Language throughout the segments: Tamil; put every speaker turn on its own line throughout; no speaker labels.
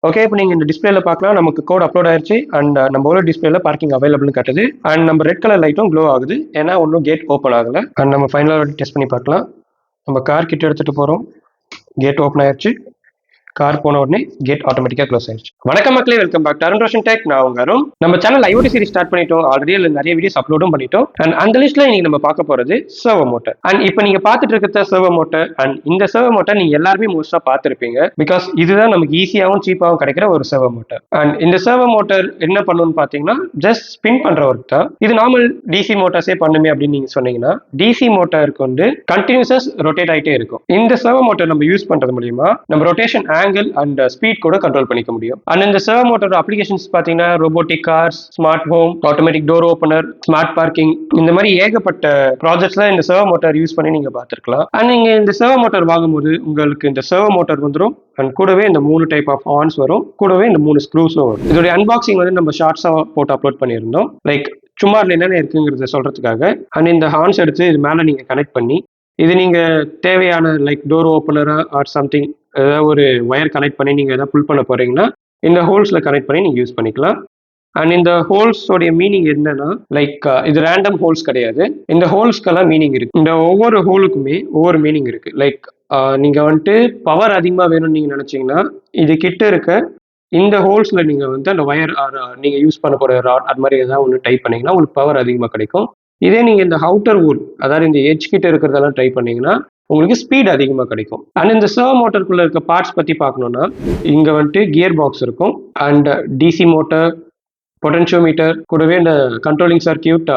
ஓகே, இப்போ நீங்க இந்த டிஸ்பிளேல பார்க்கலாம். நமக்கு கோட் அப்லோட் ஆயிருச்சு. அண்ட் நம்ம உள்ள டிஸ்பிளேல பார்க்கிங் அவைலபிள்னு காட்டுது. அண்ட் நம்ம ரெட் கலர் லைட்டும் க்ளோ ஆகுது. ஏன்னா இன்னும் கேட் ஓப்பன் ஆகல. அண்ட் நம்ம ஃபைனலா டெஸ்ட் பண்ணி பார்க்கலாம். நம்ம கார் கிட்ட எடுத்துட்டு போறோம். கேட் ஓப்பன் ஆயிருச்சு. கார் போன உடனே கேட் ஆட்டோமேட்டிக்கா க்ளோஸ் ஆயிருச்சு. வணக்கம் மக்களே, welcome back to Arun Roshan tech. நான் உங்க அருண். நம்ம சேனல் ஐஓடி சீரிஸ் ஸ்டார்ட் பண்ணிட்டோம். ஆல்ரெடி அதுல நிறைய வீடியோஸ் அப்லோடும் பண்ணிட்டோம். அண்ட் அந்த லிஸ்ட்ல இன்னைக்கு நம்ம பார்க்க போறது சர்வோ மோட்டர். அண்ட் இப்போ நீங்க பார்த்துட்டு இருக்கிற சர்வோ மோட்டர். அண்ட் இந்த சர்வோ மோட்டர் நீங்க எல்லாருமே மோஸ்டா பார்த்திருப்பீங்க. பிகாஸ் இதுதான் நமக்கு ஈஸியாகவும் சீப்பாகவும் கிடைக்கிற ஒரு சர்வோ மோட்டர். அண்ட் இந்த சர்வோ மோட்டர் என்ன பண்ணுன்னு பாத்தீங்கன்னா ஜஸ்ட் ஸ்பின் பண்ற ஒர்க் தான். இது நார்மல் டிசி மோட்டார்ஸே பண்ணுமே அப்படின்னு நீங்க சொன்னீங்கன்னா, டிசி மோட்டாருக்கு வந்து கண்டினியூஸா ரொட்டேட் ஆயிட்டே இருக்கும். இந்த சர்வோ மோட்டர் நம்ம யூஸ் பண்றது மூலியமா நம்ம ரொட்டேஷன் ஆங்கிள் அண்ட் ஸ்பீட் கூட கண்ட்ரோல் பண்ணிக்க முடியும். அண்ட் இந்த சர்வோ மோட்டர் அப்ளிகேஷன்ஸ் பாத்தீங்கன்னா robotic cars, smart home, automatic door opener, smart parking, இந்த மாதிரி ஏகப்பட்ட ப்ராஜெக்ட்ஸ்ல இந்த சர்வோ மோட்டர் யூஸ் பண்ணி நீங்க பார்த்திருக்கலாம். அண்ட் நீங்க இந்த சர்வோ மோட்டர் வாங்கும்போது உங்களுக்கு இந்த சர்வோ மோட்டர் வந்துடும். அண்ட் கூடவே இந்த 3 டைப் ஆஃப் ஆன்ஸ் வரும். கூடவே இந்த 3 ஸ்க்ரூஸும் வரும். இதோட அன்பாக்சிங் வந்து நம்ம ஷார்ட்ஸா போட்டு அப்லோட் பண்ணியிருந்தோம். லைக் சும்மா அதுல என்னென்ன இருக்குங்கிறத சொல்றதுக்காக. அண்ட் இந்த ஹார்ன்ஸ் எடுத்து இது மேல நீங்க கனெக்ட் பண்ணி இது நீங்க தேவையான லைக் டோர் ஓப்பனரா ஆர் சம்திங் ஏதாவது ஒரு ஒயர் கனெக்ட் பண்ணி நீங்க ஏதாவது புல் பண்ண போறீங்கன்னா இந்த ஹோல்ஸ்ல கனெக்ட் பண்ணி நீங்க யூஸ் பண்ணிக்கலாம். அண்ட் இந்த ஹோல்ஸோடைய மீனிங் என்னன்னா லைக் இது ரேண்டம் ஹோல்ஸ் கிடையாது. இந்த ஹோல்ஸ்க்கெல்லாம் மீனிங் இருக்கு. இந்த ஒவ்வொரு ஹோலுக்குமே ஒவ்வொரு மீனிங் இருக்கு. லைக் நீங்க வந்துட்டு பவர் அதிகமா வேணும்னு நீங்க நினைச்சீங்கன்னா இது கிட்ட இருக்க இந்த ஹோல்ஸ்ல நீங்க வந்து அந்த ஒயர் நீங்க யூஸ் பண்ண போற ராட் அது மாதிரி ஏதாவது ஒன்று டைப் பண்ணீங்கன்னா உங்களுக்கு பவர் அதிகமாக கிடைக்கும். இதே நீங்க இந்த அவுட்டர் ஹோல் அதாவது இந்த எட்ஜ் கிட்ட இருக்கிறதெல்லாம் ட்ரை பண்ணீங்கன்னா உங்களுக்கு ஸ்பீட் அதிகமாக கிடைக்கும். அண்ட் இந்த சர்வோ மோட்டருக்குள்ள இருக்க பார்ட்ஸ் பத்தி பார்க்கணும்னா இங்க வந்துட்டு கியர் பாக்ஸ் இருக்கும். அண்ட் டிசி மோட்டர், பொட்டன்ஷியோமீட்டர், கூடவே இந்த கண்ட்ரோலிங் சர்க்கியூட்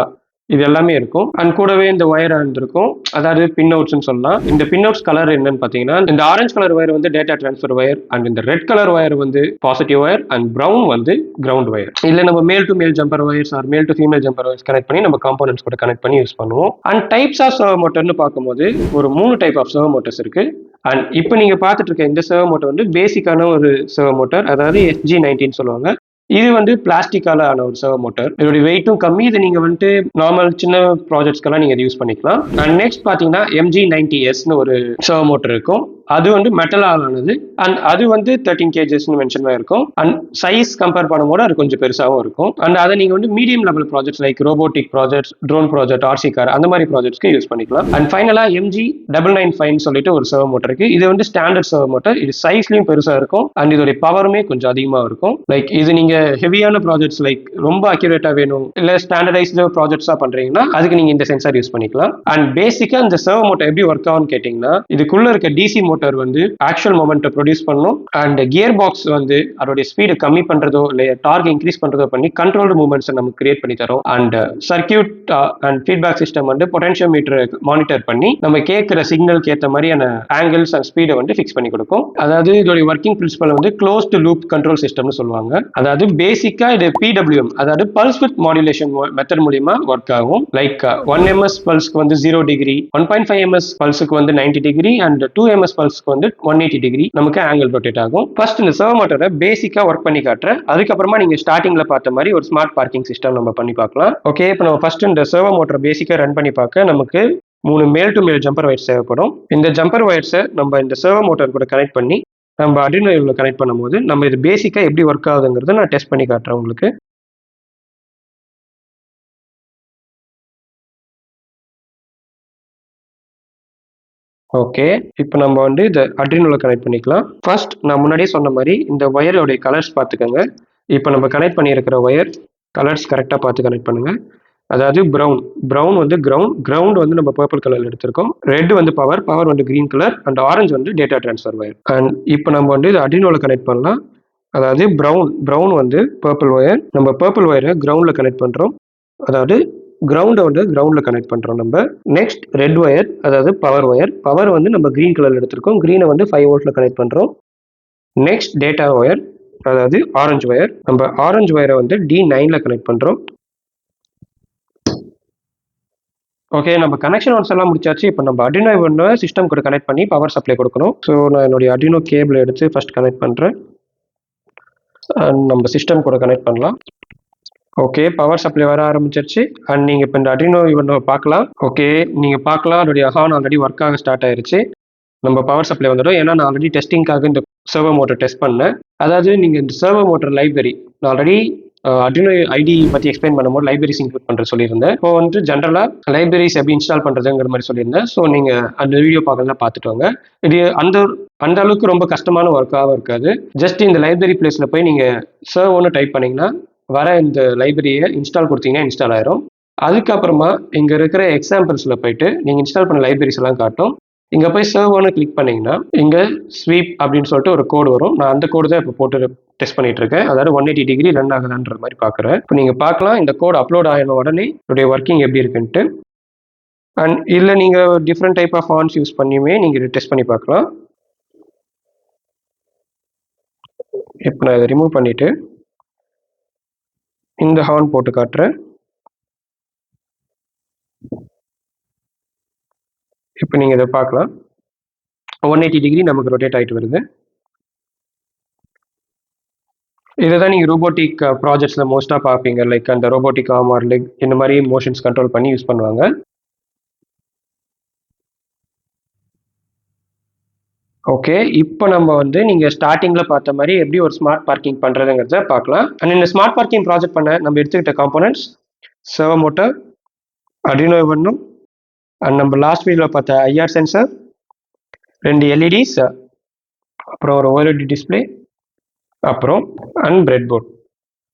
இது எல்லாமே இருக்கும். அண்ட் கூடவே இந்த ஒயர் இருக்கும். அதாவது பின் அவுட்ஸ்னு சொல்லலாம். இந்த பின் அவுட்ஸ் கலர் என்னன்னு பாத்தீங்கன்னா இந்த ஆரஞ்சு கலர் ஒயர் வந்து டேட்டா டிரான்ஸ்ஃபர் ஒயர். அண்ட் இந்த ரெட் கலர் ஒயர் வந்து பாசிட்டிவ் ஒயர். அண்ட் பிரவுன் வந்து கிரவுண்ட் ஒயர். இல்ல நம்ம male to male jumper wires or male to female jumper wires connect பண்ணி நம்ம காம்போனன்ட்ஸ் கூட கனெக்ட் பண்ணி யூஸ் பண்ணுவோம். அண்ட் டைப்ஸ் ஆஃப் சர்வோ மோட்டர்னு பார்க்கும்போது ஒரு 3 டைப் ஆஃப் சர்வோ மோட்டர்ஸ் இருக்கு. அண்ட் இப்போ நீங்க பார்த்துட்டு இருக்க இந்த சர்வோ மோட்டர் வந்து பேசிக்கான ஒரு சர்வோ மோட்டர். அதாவது SG19 சொல்லுவாங்க. இது வந்து பிளாஸ்டிக்கால ஆன ஒரு சர்வோ மோட்டர். இதோட வெயிட்டும் கம்மி. இது நீங்க வந்துட்டு நார்மல் சின்ன ப்ராஜெக்ட்ஸ்க்கெல்லாம் நீங்க யூஸ் பண்ணிக்கலாம். அண்ட் நெக்ஸ்ட் பாத்தீங்கன்னா MG90S ஒரு சர்வோ மோட்டர் இருக்கும். அது வந்து மெட்டலால் ஆனது. அண்ட் அது வந்து 13 kgs மென்ஷன் இருக்கும். அண்ட் சைஸ் கம்பேர் பண்ணும்போது அது கொஞ்சம் பெருசாகவும் இருக்கும். அண்ட் அதை நீங்க வந்து medium level projects like robotic projects, drone project, RC car அந்த மாதிரி ப்ராஜெக்ட்ஸ்க்கு யூஸ் பண்ணிக்கலாம். அண்ட் ஃபைனலா MG995 சொல்லிட்டு ஒரு சர்வோ மோட்டர் இருக்கு. இது வந்து ஸ்டாண்டர்ட் சர்வோ மோட்டர். இது சைஸ்லயும் பெருசா இருக்கும். அண்ட் இதோட பவருமே கொஞ்சம் அதிகமா இருக்கும். லைக் இது நீங்க ஹெவியான ப்ராஜெக்ட்ஸ் லைக் ரொம்ப அக்யூரேட்டா வேணும் இல்ல ஸ்டாண்டர்டைஸ்டு ப்ராஜெக்ட்ஸா பண்றீங்கன்னா அதுக்கு நீங்க இந்த சென்சார் யூஸ் பண்ணிக்கலாம். அண்ட் பேசிக்கா இந்த சர்வோ மோட்டர் எப்படி ஒர்க் ஆகும்னு கேட்டீங்கன்னா இதுக்குள்ள இருக்க டிசி மோட்டர் வந்து ஆக்சுவல் மொமெண்ட்டை ப்ரொடியூஸ் பண்ணும். அண்ட் கியர் பாக்ஸ் வந்து அதோட ஸ்பீடை கம்மி பண்றதோ இல்ல டார்க் இன்க்ரீஸ் பண்றதோ பண்ணி கண்ட்ரோல்டு மூவ்மெண்ட்ஸ் நமக்கு கிரியேட் பண்ணி தரும். And circuit and feedback system வந்து பொட்டன்ஷியோமீட்டர் மானிட்டர் பண்ணி நம்ம கேட்கிற சிக்னலுக்கு ஏற்ற மாதிரியான ஆங்கிள்ஸ் அண்ட் ஸ்பீடை வந்து ஃபிக்ஸ் பண்ணி கொடுக்கும். அதாவது இதோட ஒர்க்கிங் பிரின்சிபல் வந்து க்ளோஸ்ட் லூப் கண்ட்ரோல் சிஸ்டம்னு சொல்லுவாங்க. அதாவது பேசிக்கா இது PWM அதாவது பல்ஸ் வித் மாடுலேஷன் மெத்தட் மூலியமா ஒர்க் ஆகும். லைக் 1 ms பல்ஸ்க்கு வந்து 0 டிகிரி, 1.5 ms பல்ஸுக்கு வந்து 90 டிகிரி அண்ட் 2 ms பல்ஸ்க்கு வந்து 180 டிகிரி நமக்கு ஆங்கிள் ரொட்டேட் ஆகும். ஃபர்ஸ்ட் இந்த சர்வோ மோட்டரை பேசிக்கா ஒர்க் பண்ணி காட்டுறேன். அதுக்கப்புறமா நீங்க ஸ்டார்டிங்ல பார்த்த மாதிரி ஒரு ஸ்மார்ட் பார்க்கிங் சிஸ்டம் நம்ம பண்ணி பார்க்கலாம். ஓகே, இப்போ நம்ம ஃபர்ஸ்ட் இந்த சர்வோ மோட்டரை பேசிக்கா ரன் பண்ணி பார்க்க நமக்கு 3 மேல் டு மேல் ஜம்பர் ஒயர்ஸ் தேவைப்படும். இந்த ஜம்பர் ஒயர்ஸை நம்ம இந்த சர்வோ மோட்டர் கூட கனெக்ட் பண்ணி நம்ம அட்ரினோ கனெக்ட் பண்ணும்போது நம்ம இது பேசிக்கா எப்படி ஒர்க் ஆகுதுங்கிறத நான் டெஸ்ட் பண்ணி காட்டுறேன் உங்களுக்கு. ஓகே, இப்போ நம்ம வந்து இதை அட்ரினோல கனெக்ட் பண்ணிக்கலாம். ஃபர்ஸ்ட் நான் முன்னாடியே சொன்ன மாதிரி இந்த ஒயரோடைய கலர்ஸ் பார்த்துக்கோங்க. இப்போ நம்ம கனெக்ட் பண்ணியிருக்கிற ஒயர் கலர்ஸ் கரெக்டாக பார்த்து கனெக்ட் பண்ணுங்க. அதாவது ப்ரௌன் வந்து கிரவுண்ட் வந்து நம்ம பர்பிள் கலர்ல எடுத்திருக்கோம். ரெட் வந்து பவர் வந்து கிரீன் கலர் அண்ட் ஆரஞ்சு வந்து டேட்டா டிரான்ஸ்ஃபர் ஒயர். அண்ட் இப்போ நம்ம வந்து இது அட்ரினோல கனெக்ட் பண்ணலாம். அதாவது ப்ரௌன் வந்து பர்பிள் ஒயர். நம்ம பர்பிள் ஒயரை கிரவுண்ட்ல கனெக்ட் பண்றோம். அதாவது கிரவுண்டை வந்து கிரவுண்ட்ல கனெக்ட் பண்றோம் நம்ம. நெக்ஸ்ட் ரெட் ஒயர் அதாவது பவர் வந்து நம்ம கிரீன் கலர்ல எடுத்திருக்கோம். கிரீனை வந்து 5 வோல்ட்ல கனெக்ட் பண்றோம். நெக்ஸ்ட் டேட்டா ஒயர் அதாவது ஆரஞ்சு ஒயர். நம்ம ஆரஞ்சு ஒயரை வந்து D9ல கனெக்ட் பண்றோம். ஓகே, நம்ம கனெக்ஷன் ஒன்ஸ் எல்லாம் முடிச்சாச்சு. இப்போ நம்ம அட்ரினோ சிஸ்டம் கூட கனெக்ட் பண்ணி பவர் சப்ளை கொடுக்கணும். ஸோ நான் என்னுடைய அட்ரினோ கேபிள் எடுத்து ஃபர்ஸ்ட் கனெக்ட் பண்றேன். அண்ட் நம்ம சிஸ்டம் கூட கனெக்ட் பண்ணலாம். ஓகே, பவர் சப்ளை வர ஆரம்பிச்சிருச்சு. அண்ட் நீங்க இப்போ இந்த அட்ரினோ பார்க்கலாம். ஓகே, நீங்க பார்க்கலாம் அதோடைய ஹார்ன் ஆல்ரெடி ஒர்க் ஆக ஸ்டார்ட் ஆயிருச்சு. நம்ம பவர் சப்ளை வந்துடும். ஏன்னா நான் ஆல்ரெடி டெஸ்டிங்காக இந்த சர்வோ மோட்டர் டெஸ்ட் பண்ணேன். அதாவது நீங்கள் இந்த சர்வோ மோட்டர் லைப்ரரி நான் ஆல்ரெடி Arduino ஐடி பற்றி எக்ஸ்பிளைன் பண்ணும்போது லைப்ரரிஸ் இன்க்ளூட் பண்ணுற சொல்லியிருந்தேன். இப்போ வந்து ஜென்ரலாக லைப்ரரிஸ் எப்படி இன்ஸ்டால் பண்ணுறதுங்கிற மாதிரி சொல்லியிருந்தேன். ஸோ நீங்கள் அந்த வீடியோ பார்க்கலாம் பார்த்துட்டு வாங்க. இது அந்த அளவுக்கு ரொம்ப கஷ்டமான ஒர்க்காகவும் இருக்காது. ஜஸ்ட் இந்த லைப்ரரி பிளேஸில் போய் நீங்கள் சர்வோன்னு டைப் பண்ணிங்கன்னா வர இந்த லைப்ரரியை இன்ஸ்டால் கொடுத்தீங்கன்னா இன்ஸ்டால் ஆயிரும். அதுக்கப்புறமா இங்கே இருக்கிற எக்ஸாம்பிள்ஸில் போயிட்டு நீங்கள் இன்ஸ்டால் பண்ண லைப்ரரிஸ் எல்லாம் காட்டும். இங்கே போய் சர்வோன்னு கிளிக் பண்ணிங்கன்னா இங்கே ஸ்வீப் அப்படின்னு சொல்லிட்டு ஒரு கோடு வரும். நான் அந்த கோடு தான் இப்போ போட்டு டெஸ்ட் பண்ணிட்டு இருக்கேன். அதாவது 180 டிகிரி ரன் ஆகுதான்ற மாதிரி பார்க்குறேன். இப்போ நீங்கள் பார்க்கலாம் இந்த கோடு அப்லோட் ஆகின உடனே என்னுடைய ஒர்க்கிங் எப்படி இருக்குன்ட்டு. அண்ட் இதில் நீங்கள் different type of fonts use பண்ணியுமே நீங்கள் டெஸ்ட் பண்ணி பார்க்கலாம். இப்போ நான் இதை ரிமூவ் பண்ணிவிட்டு இந்த ஹார்ன் போட்டு காட்டுறேன். இப்போ நீங்கள் இதை பார்க்கலாம் 180 டிகிரி நமக்கு ரொட்டேட் ஆகிட்டு வருது. இதை தான் நீங்கள் ரோபோட்டிக் ப்ராஜெக்ட்ஸில் மோஸ்ட்டாக பார்ப்பீங்க. லைக் அந்த ரோபோட்டிக் ஆர்ம் ஆர் லெக் இந்த மாதிரி மோஷன்ஸ் கண்ட்ரோல் பண்ணி யூஸ் பண்ணுவாங்க. ஓகே, இப்போ நம்ம வந்து நீங்கள் ஸ்டார்டிங்கில் பார்த்த மாதிரி எப்படி ஒரு ஸ்மார்ட் பார்க்கிங் பண்ணுறதுங்கிறத பார்க்கலாம். அண்ட் இந்த ஸ்மார்ட் பார்க்கிங் ப்ராஜெக்ட் பண்ண நம்ம எடுத்துக்கிட்ட components servo motor, Arduino Uno, and நம்ம லாஸ்ட் வீடியோவில் பார்த்த ஐஆர் சென்சர், 2 எல்இடிஸ், அப்புறம் ஒரு OLED டிஸ்பிளே, அப்புறம் அண்ட் பிரெட் போர்ட்.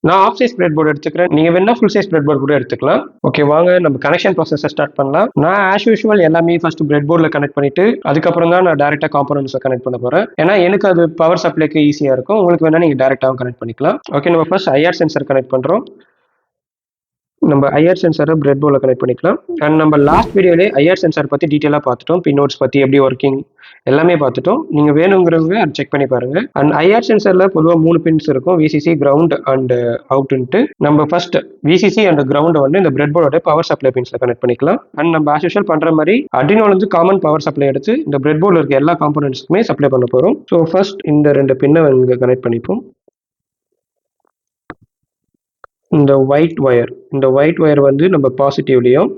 நான் ஆஃப் சைஸ் பிரெட் போர்டு எடுத்துக்கிறேன். நீங்கள் வேணா ஃபுல் சைஸ் பிரெட் போர்டு கூட எடுத்துக்கலாம். ஓகே, வாங்க நம்ம கனெக்ஷன் ப்ராசஸை ஸ்டார்ட் பண்ணலாம். நான் ஆஸ் யூஷுவல் எல்லாமே ஃபர்ஸ்ட் பிரெட் போர்டில் கனெக்ட் பண்ணிட்டு அதுக்கப்புறம் தான் நான் டேரெக்டாக காம்போனன்ட்ஸை கனெக்ட் பண்ண போகிறேன். ஏன்னா எனக்கு அது பவர் சப்ளைக்கு ஈஸியாக இருக்கும். உங்களுக்கு வேணா நீங்கள் டேரெக்டாகவும் கனெக்ட் பண்ணிக்கலாம். ஓகே, நம்ம ஃபர்ஸ்ட் ஐஆர் சென்சர் கனெக்ட் பண்ணுறோம். நம்ம ஐஆர் சென்சரை பிரெட் போர்டில் கனெக்ட் பண்ணிக்கலாம். அண்ட் நம்ம லாஸ்ட் வீடியோலே ஐஆர் சென்சார் பற்றி டீட்டெயிலாக பார்த்துட்டோம். பின்னோட்ஸ் பற்றி எப்படி ஒர்க்கிங் எல்லாமே பார்த்துட்டோம். நீங்கள் வேணுங்கிறவங்க அதை செக் பண்ணி பாருங்கள். அண்ட் ஐஆர் சென்சரில் பொதுவாக 3 பின்ஸ் இருக்கும், விசிசி, கிரவுண்ட் அண்ட் அவுட்டுன்ட்டு. நம்ம ஃபர்ஸ்ட் விசிசி அண்ட் கிரவுண்டை வந்து இந்த பிரெட் போர்டோட பவர் சப்ளை பின்ஸில் கனெக்ட் பண்ணிக்கலாம். அண்ட் நம்ம ஆஸ் யூஷுவல் பண்ணுற மாதிரி Arduinoலேருந்து காமன் பவர் சப்ளை எடுத்து இந்த பிரெட் போர்டில் இருக்க எல்லா காம்போனன்ட்ஸ்க்குமே சப்ளை பண்ண போகிறோம். ஸோ ஃபர்ஸ்ட் இந்த 2 பின்னை இங்கே கனெக்ட் பண்ணிப்போம். இந்த ஒயிட் ஒயர் வந்து நம்ம பாசிட்டிவ்லையும்,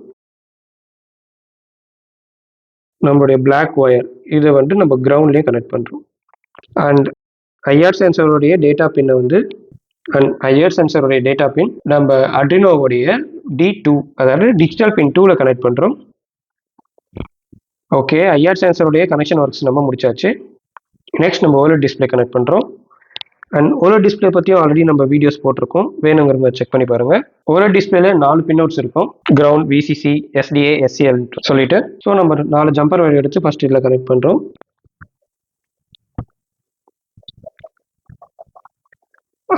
நம்மளுடைய பிளாக் ஒயர் இதை வந்து நம்ம கிரவுண்ட்லேயும் கனெக்ட் பண்ணுறோம். அண்ட் ஐஆர் சென்சருடைய டேட்டா பின்னை வந்து நம்ம Arduinoவுடைய D2 அதாவது டிஜிட்டல் பின் 2ல கனெக்ட் பண்ணுறோம். ஓகே, ஐஆர் சென்சருடைய கனெக்ஷன் ஒர்க்ஸ் நம்ம முடிச்சாச்சு. நெக்ஸ்ட் நம்ம OLED டிஸ்பிளே கனெக்ட் பண்ணுறோம். அண்ட் OLED டிஸ்பிளே பற்றியும் ஆல்ரெடி நம்ம வீடியோஸ் போட்டிருக்கோம், வேணுங்கிறத செக் பண்ணி பாருங்கள். OLED டிஸ்பிளேல 4 பின்அவுட்ஸ் இருக்கும், கிரவுண்ட், விசிசி, SDA, SCL சொல்லிட்டு. ஸோ நம்ம 4 ஜம்பர் வயர் எடுத்து ஃபர்ஸ்ட் இதில் கனெக்ட் பண்ணுறோம்.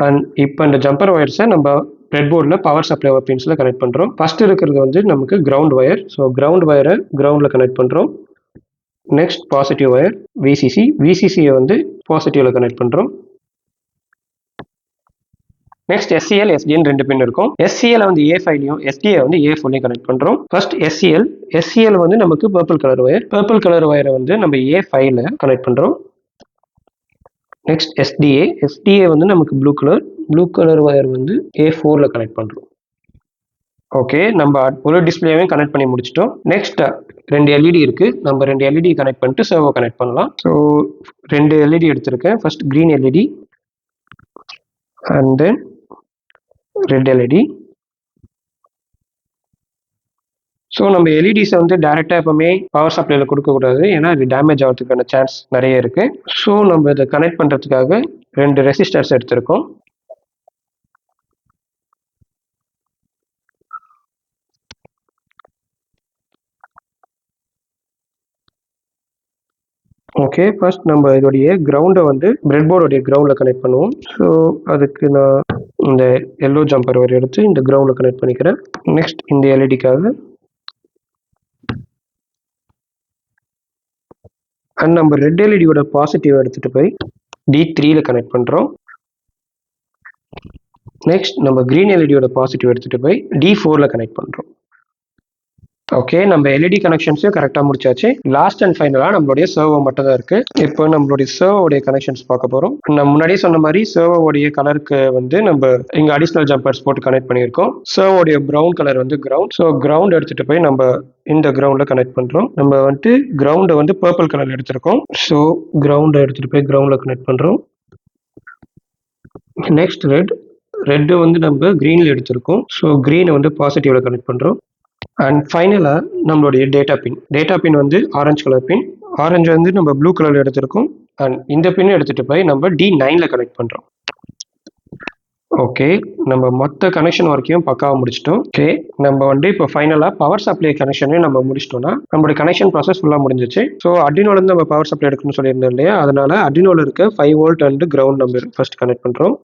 அண்ட் இப்போ இந்த ஜம்பர் ஒயர்ஸை நம்ம பிரெட் போர்டில் பவர் சப்ளை பின்ஸில் கனெக்ட் பண்ணுறோம். ஃபர்ஸ்ட் இருக்கிறது வந்து நமக்கு கிரவுண்ட் ஒயர். ஸோ கிரவுண்ட் ஒயரை கிரவுண்டில் கனெக்ட் பண்ணுறோம். நெக்ஸ்ட் பாசிட்டிவ் ஒயர் விசிசியை வந்து பாசிட்டிவ்ல கனெக்ட் பண்ணுறோம். நெக்ஸ்ட் SCL, SDN 2 பின் இருக்கும். SCL வந்து A5லையும் SDA வந்து A4லையும் கனெக்ட் பண்ணுறோம். ஃபர்ஸ்ட் SCL வந்து நமக்கு பர்பிள் கலர் ஒயரை வந்து நம்ம A5ல கனெக்ட் பண்ணுறோம். நெக்ஸ்ட் SDA வந்து நமக்கு ப்ளூ கலர் ஒயர் வந்து A4ல கனெக்ட் பண்ணுறோம். ஓகே, நம்ம OLED டிஸ்பிளேவையும் கனெக்ட் பண்ணி முடிச்சிட்டோம். நெக்ஸ்ட் 2 LED இருக்கு, நம்ம 2 LED கனெக்ட் பண்ணிட்டு சர்வோ கனெக்ட் பண்ணலாம். ஸோ 2 LED எடுத்திருக்கேன். First green LED and then red LED. So நம்ம எல்இடிஸை வந்து டைரெக்டாக எப்பவுமே பவர் சப்ளைல கொடுக்கக்கூடாது, ஏன்னா இது டேமேஜ் ஆகிறதுக்கான சான்ஸ் நிறைய இருக்கு. ஸோ நம்ம இதை கனெக்ட் பண்ணுறதுக்காக 2 ரெசிஸ்டர்ஸ் எடுத்திருக்கோம். ஓகே, ஃபர்ஸ்ட் நம்ம இதோடைய கிரவுண்டை வந்து பிரெட் போர்டோடைய கிரவுண்டில் கனெக்ட் பண்ணுவோம். ஸோ அதுக்கு நான் இந்த எல்லோ ஜம்பர் வரை எடுத்து இந்த கிரவுண்டில் கனெக்ட் பண்ணிக்கிறேன். நெக்ஸ்ட் இந்த எல்இடிக்காக அண்ட் நம்ம ரெட் எல்இடியோட பாசிட்டிவ் எடுத்துகிட்டு போய் D3ல கனெக்ட் பண்ணுறோம். நெக்ஸ்ட் நம்ம கிரீன் எல்இடியோட பாசிட்டிவ் எடுத்துகிட்டு போய் D4ல கனெக்ட் பண்ணுறோம். ஓகே, நம்ம எல்இடி கனெக்ஷன்ஸையும் கரெக்டாக முடிச்சாச்சு. லாஸ்ட் அண்ட் ஃபைனலாக நம்மளுடைய சர்வோ மட்டும் தான் இருக்கு. இப்போ நம்மளுடைய சர்வோடைய கனெக்ஷன்ஸ் பார்க்க போகிறோம். நான் முன்னாடியே சொன்ன மாதிரி சர்வோடைய கலருக்கு வந்து நம்ம இங்கே அடிஷ்னல் ஜம்பர்ஸ் போட்டு கனெக்ட் பண்ணியிருக்கோம். சர்வோடைய ப்ரௌன் கலர் வந்து கிரவுண்ட். ஸோ கிரவுண்ட் எடுத்துட்டு போய் நம்ம இந்த கிரவுண்டில் கனெக்ட் பண்ணுறோம். நம்ம வந்துட்டு கிரவுண்டை வந்து பர்பிள் கலர் எடுத்திருக்கோம். ஸோ கிரவுண்டை எடுத்துட்டு போய் கிரவுண்டில் கனெக்ட் பண்ணுறோம். நெக்ஸ்ட் ரெட்டு வந்து நம்ம கிரீனில் எடுத்திருக்கோம். ஸோ கிரீனை வந்து பாசிட்டிவ்ல கனெக்ட் பண்ணுறோம். அண்ட் ஃபைனலாக நம்மளுடைய டேட்டா பின் வந்து ஆரஞ்சு கலர் பின். ஆரஞ்சு வந்து நம்ம ப்ளூ கலரில் எடுத்திருக்கோம். அண்ட் இந்த பின் எடுத்துகிட்டு போய் நம்ம D9ல கனெக்ட் பண்ணுறோம். ஓகே, நம்ம மொத்த கனெக்ஷன் வரைக்கும் பக்காவாக முடிச்சிட்டோம். ஓகே, நம்ம வந்து இப்போ ஃபைனலாக பவர் சப்ளை கனெக்ஷனையும் நம்ம முடிச்சிட்டோம்னா நம்மளுடைய கனெக்ஷன் ப்ராசஸ் ஃபுல்லாக முடிஞ்சிச்சு. ஸோ அட்ரினோலேருந்து நம்ம பவர் சப்ளை எடுக்கணும்னு சொல்லியிருந்தோம் இல்லையா, அதனால அட்ரினோவில் இருக்க 5 வோல்ட் அண்ட் கிரவுண்ட் நம்ம ஃபர்ஸ்ட் கனெக்ட் பண்ணுறோம்.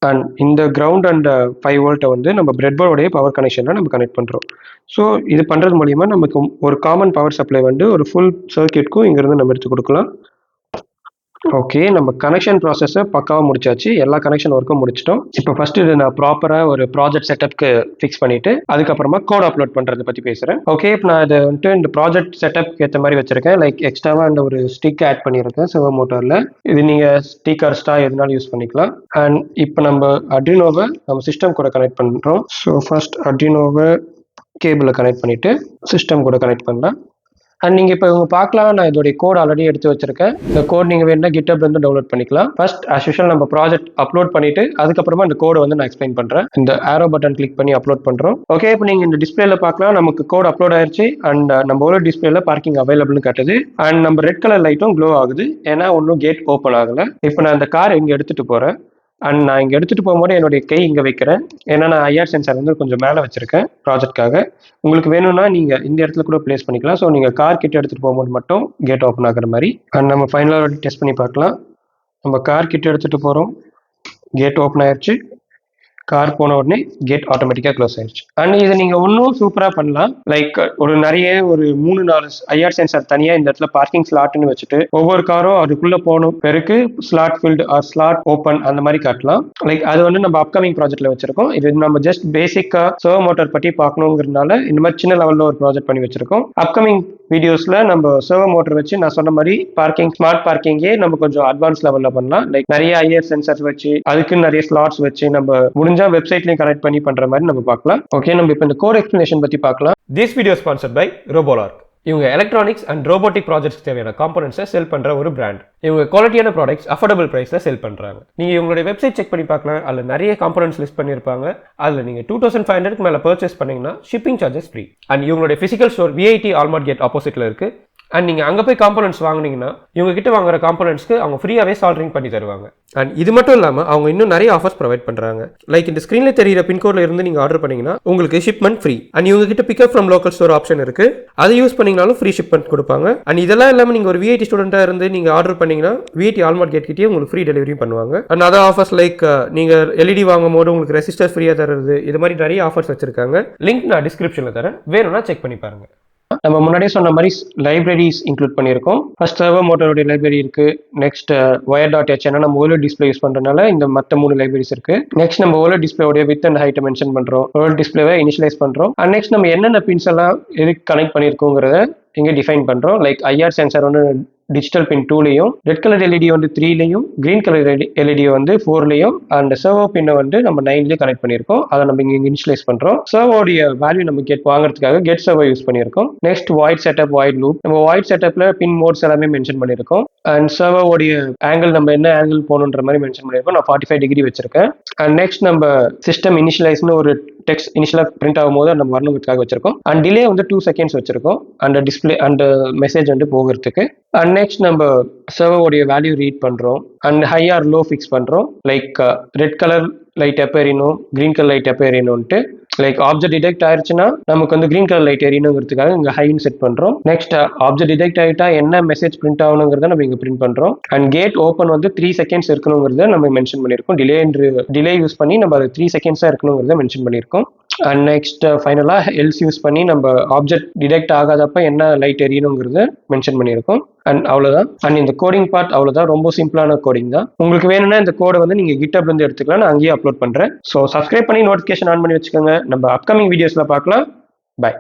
அண்ட் இந்த கிரவுண்ட் அண்ட் 5 வோல்ட்டை வந்து நம்ம பிரெட் போர்டோடைய பவர் கனெக்ஷனில் நம்ம கனெக்ட் பண்ணுறோம். ஸோ இது பண்ணுறது மூலிமா நமக்கு ஒரு காமன் பவர் சப்ளை வந்து ஒரு ஃபுல் சர்க்கியூட்க்கும் இங்கேருந்து நம்ம எடுத்து கொடுக்கலாம். ஓகே, நம்ம கனெக்ஷன் ப்ராசஸை பக்காவாக முடிச்சாச்சு. எல்லா கனெக்ஷன் ஒர்க்கும் முடிச்சிட்டோம். இப்போ ஃபர்ஸ்ட் இது நான் ப்ராப்பராக ஒரு ப்ராஜெக்ட் செட்டப்க்கு ஃபிக்ஸ் பண்ணிட்டு அதுக்கப்புறமா கோட் அப்லோட் பண்ணுறதை பற்றி பேசுகிறேன். ஓகே, இப்போ நான் இதை வந்துட்டு இந்த ப்ராஜெக்ட் செட்டப்க்கு ஏற்ற மாதிரி வச்சிருக்கேன். லைக் எக்ஸ்ட்ராவாக இந்த ஒரு ஸ்டிக் ஆட் பண்ணியிருக்கேன் சர்வோ மோட்டரில். இது நீங்கள் ஸ்டிக்கர் ஸ்டார் எதுனாலும் யூஸ் பண்ணிக்கலாம். அண்ட் இப்போ நம்ம அட்ரினோவை நம்ம சிஸ்டம் கூட கனெக்ட் பண்ணுறோம். ஸோ ஃபர்ஸ்ட் அட்ரினோவை கேபிளில் கனெக்ட் பண்ணிவிட்டு சிஸ்டம் கூட கனெக்ட் பண்ணலாம். அண்ட் நீங்கள் இப்போ இவங்க பார்க்கலாம், நான் இதோடைய கோட் ஆல்ரெடி எடுத்து வச்சிருக்கேன். இந்த கோட் நீங்கள் வேணும்னா GitHubலேருந்து டவுன்லோட் பண்ணிக்கலாம். ஃபர்ஸ்ட் ஆஸ் யூஷுவல் நம்ம ப்ராஜெக்ட் அப்லோட் பண்ணிட்டு அதுக்கப்புறமா இந்த கோடை வந்து நான் எக்ஸ்பிளைன் பண்ணுறேன். இந்த ஆரோ பட்டன் கிளிக் பண்ணி அப்லோட் பண்ணுறோம். ஓகே, இப்போ நீங்கள் இந்த டிஸ்பிளேல பார்க்கலாம், நமக்கு கோட் அப்லோட் ஆயிடுச்சு. அண்ட் நம்ம ஒரு டிஸ்பிளேல பார்க்கிங் அவைலபிள்னு காட்டுது. அண்ட் நம்ம ரெட் கலர் லைட்டும் க்ளோ ஆகுது, ஏன்னா ஒன்றும் கேட் ஓப்பன் ஆகலை. இப்போ நான் இந்த கார் இங்கே எடுத்துகிட்டு போகிறேன். அண்ட் நான் இங்கே எடுத்துகிட்டு போகும்போது என்னுடைய கை இங்கே வைக்கிறேன், ஏன்னா நான் IR சென்சார் வந்து கொஞ்சம் மேலே வச்சிருக்கேன் ப்ராஜெக்ட்காக. உங்களுக்கு வேணும்னா நீங்கள் இந்த இடத்துல கூட பிளேஸ் பண்ணிக்கலாம். ஸோ நீங்கள் கார் கிட்ட எடுத்துகிட்டு போகும்போது மட்டும் கேட் ஓப்பன் ஆகிற மாதிரி. அண்ட் நம்ம ஃபைனலாக டெஸ்ட் பண்ணி பார்க்கலாம். நம்ம கார் கிட்ட எடுத்துகிட்டு போகிறோம், கேட் ஓப்பன் ஆயிடுச்சு. கார் போன உடனே கேட் ஆட்டோமேட்டிக்காக க்ளோஸ் ஆயிடுச்சு. அண்ட் இதை நீங்கள் இன்னும் சூப்பராக பண்ணலாம். லைக் ஒரு 3-4 IR சென்சார் தனியாக இந்த இடத்துல பார்க்கிங் ஸ்லாட்னு வச்சுட்டு ஒவ்வொரு காரும் அதுக்குள்ளே போகணும் பிறகு slot filled or slot open அந்த மாதிரி காட்டலாம். லைக் அது வந்து நம்ம அப்கமிங் ப்ராஜெக்ட்ல வச்சிருக்கோம். இது நம்ம ஜஸ்ட் பேசிக்காக சர்வோ மோட்டார் பற்றி பார்க்கணுங்கிறதுனால இந்த மாதிரி சின்ன லெவலில் ஒரு ப்ராஜெக்ட் பண்ணி வச்சிருக்கோம். அப்கமிங் வீடியோஸ்ல நம்ம சர்வோ மோட்டர் வச்சு நான் சொன்ன மாதிரி ஸ்மார்ட் பார்க்கிங்கே நம்ம கொஞ்சம் அட்வான்ஸ் லெவல்ல பண்ணலாம். லைக் நிறைய IR சென்சார்ஸ் வச்சு அதுக்கு நிறைய ஸ்லாட்ஸ் வச்சு நம்ம முடிஞ்சா வெப்சைட்லயும் கனெக்ட் பண்ணி பண்ற மாதிரி நம்ம பார்க்கலாம். ஓகே, நம்ம இப்போ இந்த கோட் எக்ஸ்பிளனேஷன் பத்தி பார்க்கலாம்.
This video sponsored by Robolark. இவங்க எலக்ட்ரானிக்ஸ் அண்ட் ரோபோட்டிக் ப்ராஜெக்ட்ஸ் தேவையான காம்பனன்ட்ஸை செல் பண்ற ஒரு பிராண்ட். இவங்க குவாலிட்டியான ப்ராடக்ட்ஸ் அஃபோர்டபுள் பிரைஸ்ல செல் பண்றாங்க. நீங்க இவங்களுடைய வெப்சைட் செக் பண்ணி பார்க்கலாம். அதில் நிறைய காம்பனன்ட்ஸ் லிஸ்ட் பண்ணியிருப்பாங்க. அதில் நீங்க 2500 மேல பர்ச்சேஸ் பண்ணீங்கன்னா ஷிப்பிங் சார்ஜஸ் ஃப்ரீ. அண்ட் இவங்களுடைய பிசிக்கல் ஸ்டோர் VIT ஆல்மார்ட் கேட் ஆப்போசிட்ல இருக்கு. அண்ட் நீங்கள் அங்கே போய் காம்பனன்ட்ஸ் வாங்கினீங்கன்னா இவங்க கிட்ட வாங்குற காம்பனன்ட்ஸ்க்கு அவங்க ஃப்ரீயாகவே சால்டரிங் பண்ணி தருவாங்க. அண்ட் இது மட்டும் இல்லாமல் அவங்க இன்னும் நிறைய ஆஃபர்ஸ் ப்ரொவைட் பண்ணுறாங்க. லைக் இந்த ஸ்க்ரீனில் தெரியிற பின்கோடில் இருந்து நீங்கள் ஆர்டர் பண்ணீங்கன்னா உங்களுக்கு ஷிப்மெண்ட் ஃப்ரீ. அண்ட் இவங்க கிட்ட pickup from local store option இருக்கு. அதை யூஸ் பண்ணீங்கனாலும் ஃப்ரீ ஷிப்மெண்ட் கொடுப்பாங்க. அண்ட் இதெல்லாம் இல்லாமல் நீங்கள் ஒரு VIT ஸ்டூடெண்ட்டாக இருந்து நீங்கள் ஆர்டர் பண்ணீங்கன்னா VIT ஆல்மார்ட் கேட் கிட்டே உங்களுக்கு ஃப்ரீ டெலிவரி பண்ணுவாங்க. அண்ட் அதர் ஆஃபர்ஸ் லைக் நீங்கள் LED வாங்கும் போது உங்களுக்கு ரெசிஸ்டர் ஃப்ரீயாக தருது. இது மாதிரி நிறைய ஆஃபர்ஸ் வச்சிருக்காங்க. லிங்க் நான் டிஸ்கிரிப்ஷனில் தரேன், வேணும்னா செக் பண்ணி பாருங்க.
நம்ம முன்னாடியே சொன்ன மாதிரி லைப்ரரிஸ் இன்க்ளூட் பண்ணியிருக்கோம். ஃபர்ஸ்ட் சர்வோ மோட்டருடைய லைப்ரரி இருக்கு. நெக்ஸ்ட் wire.h ஏன்னா நம்ம OLED டிஸ்பிளே யூஸ் பண்றதுனால இந்த மற்ற 3 லைப்ரரிஸ் இருக்கு. நெக்ஸ்ட் நம்ம OLED டிஸ்பிளேயோட வித் அண்ட் ஹைட்டை மென்ஷன் பண்றோம். OLED டிஸ்பிளேவை இனிஷியலைஸ் பண்றோம். அண்ட் நெக்ஸ்ட் நம்ம என்னென்ன பின்ஸ் எல்லாம் எதுக்கு கனெக்ட் பண்ணியிருக்கோங்கிறத இங்கே டிஃபைன் பண்றோம். லைக் IR சென்சார் வந்து டிஜிட்டல் பின் 2லையும், ரெட் கலர் LED வந்து 3லையும், கிரீன் கலர் LED வந்து 4லையும், அண்ட் சர்வோ பின்னை வந்து நம்ம 9லையும் கனெக்ட் பண்ணியிருக்கோம். அதை நம்ம இங்கே இனிஷியலைஸ் பண்றோம். சர்வோடைய வேல்யூ நம்ம கெட் வாங்குறதுக்காக கெட் சர்வோ யூஸ் பண்ணியிருக்கோம். Next void setup, void loop. நம்ம வாய்ட் செட்டப்ல பின் மோட்ஸ் எல்லாமே மென்ஷன் பண்ணியிருக்கோம். அண்ட் சர்வோடைய ஆங்கிள் நம்ம என்ன ஆங்கிள் போகணுன்ற மாதிரி மென்ஷன் பண்ணியிருக்கோம். நான் 45 டிகிரி வச்சிருக்கேன். அண்ட் நெக்ஸ்ட் நம்ம சிஸ்டம் இனிஷியலைஸ்னு ஒரு டெக்ஸ்ட் இனிஷியலாக பிரிண்ட் ஆகும்போது நம்ம வரணுங்கிறதுக்காக வச்சிருக்கோம். அண்ட் டிலே வந்து 2 செகண்ட்ஸ் வச்சிருக்கோம் அந்த டிஸ்பிளே அந்த மெசேஜ் வந்து போகிறதுக்கு. அண்ட் நெக்ஸ்ட் நம்ம சர்வோடைய வேல்யூ ரீட் பண்றோம். And high R low fix பண்றோம். லைக் ரெட் கலர் லைட் எப்போ எரியணும், கிரீன் கலர் லைட் எப்போ எரியணும்ட்டு. லைக் ஆப்ஜெக்ட் டிடெக்ட் ஆயிடுச்சுன்னா நமக்கு வந்து கிரீன் கலர் லைட் எரியணுங்கிறதுக்காக இங்கே ஹைன்னு செட் பண்றோம். நெக்ஸ்ட் ஆப்ஜெக்ட் டிடெக்ட் ஆகிட்டா என்ன மெசேஜ் பிரிண்ட் ஆகணுங்கிறத நம்ம இங்கே பிரிண்ட் பண்றோம். அண்ட் கேட் ஓப்பன் வந்து 3 செகண்ட்ஸ் இருக்கணுங்கிறத நம்ம மென்ஷன் பண்ணியிருக்கோம். டிலே யூஸ் பண்ணி நம்ம அது 3 செகண்ட்ஸாக இருக்கணுங்கிறத மென்ஷன் பண்ணியிருக்கோம். அண்ட் நெக்ஸ்ட் ஃபைனலாக எல்ஸ் யூஸ் பண்ணி நம்ம ஆப்ஜெக்ட் டிடெக்ட் ஆகாதப்ப என்ன லைட் எரியணுங்கிறத மென்ஷன் பண்ணியிருக்கோம். அண்ட் அவ்வளோதான். அண்ட் இந்த கோடிங் பார்ட் அவ்வளோதான், ரொம்ப சிம்பிளான கோடிங் தான். உங்களுக்கு வேணும்னா இந்த கோடை வந்து நீங்கள் கிட்டப்லேருந்து எடுத்துக்கலாம், நான் அங்கேயே அப்லோட் பண்ணுறேன். ஸோ சப்ஸ்கிரைப் பண்ணி நோட்டிஃபிகேஷன் ஆன் பண்ணி வச்சுக்கோங்க. நம்ம அப்கமிங் வீடியோஸில் பார்க்கலாம். பாய்.